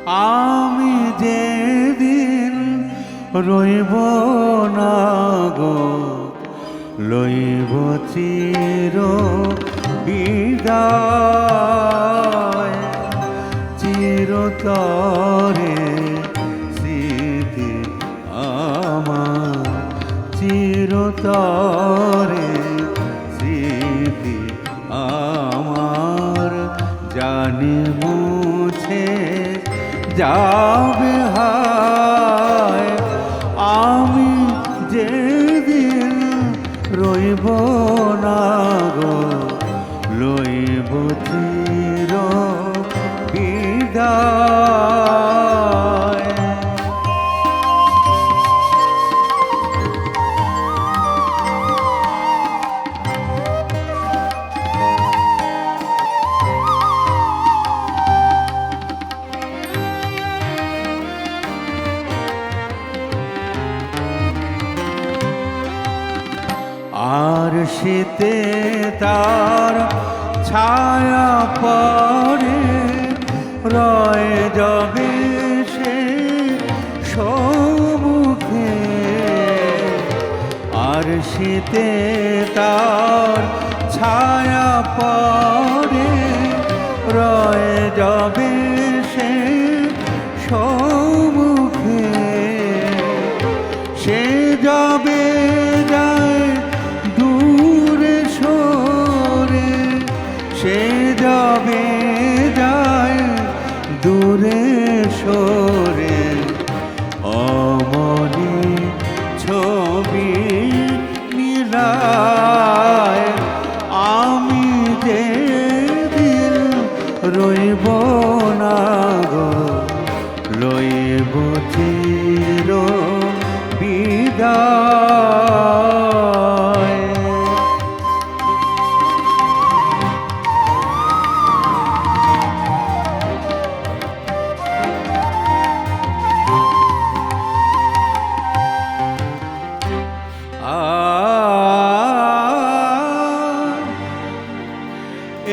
আমি যেদিন রইব না গো, লইব চির বিদায়। চিরতরে স্মৃতি আমার, চিরতরে স্মৃতি আমার, জানি মুছে যাবে হায়। আমি যেদিন রইব না গো, লইব চির বিদায়। আর শীতে তার ছায়া পড়ে, রয়ে যাবে সে সম্মুখে। আর শীতে তার ছায়া পড়ে, রয়ে যাবে সে সম্মুখে। সে যাবে যায় দূরে সরে, সে যাবে যায় দূরে সরে। অমনি ছবি মিলায়, আমি যেদিন রইব না গো, লইব চির বিদায়।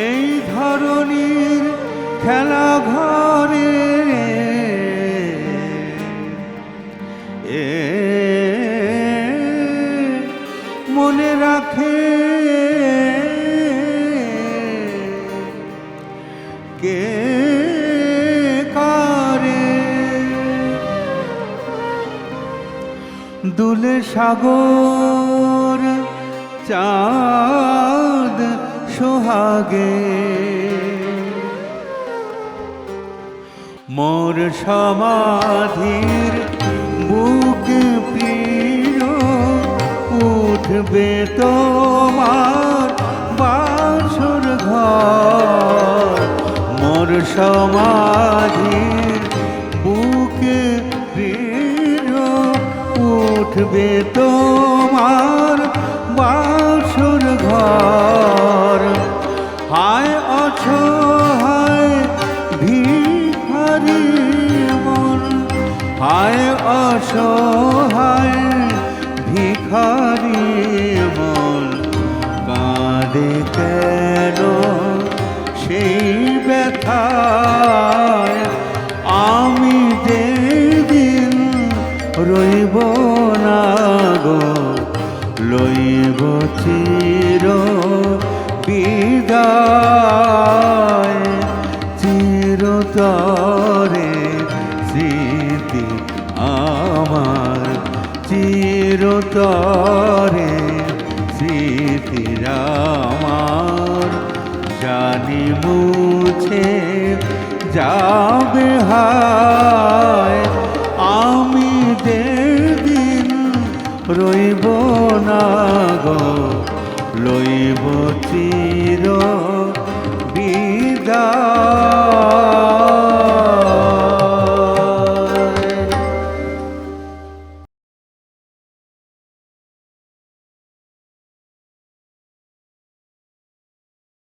এই ধরনীর খেলা ঘরে মনে রাখে কে কারে। দুলে সাগর চাঁদ সোহাগে, মোর সমাধির বুক প্রিয় উঠবে তোমার বাসর ঘর। মোর সমাধির বুক প্রিয় উঠবে তোমার বাসর ঘর। হায় অসহায় ভিখারি মন, হায় অসহায় ভিখারি মন, কাঁদে কেন সেই ব্যথায়। আমি যেদিন রইব না গো, লইব চির বিদায়। চিরতরে স্মৃতি আমার, চিরতরে স্মৃতি আমার, জানি মুছে যাবে হায়। আমি যেদিন রইব না গো, লইব চির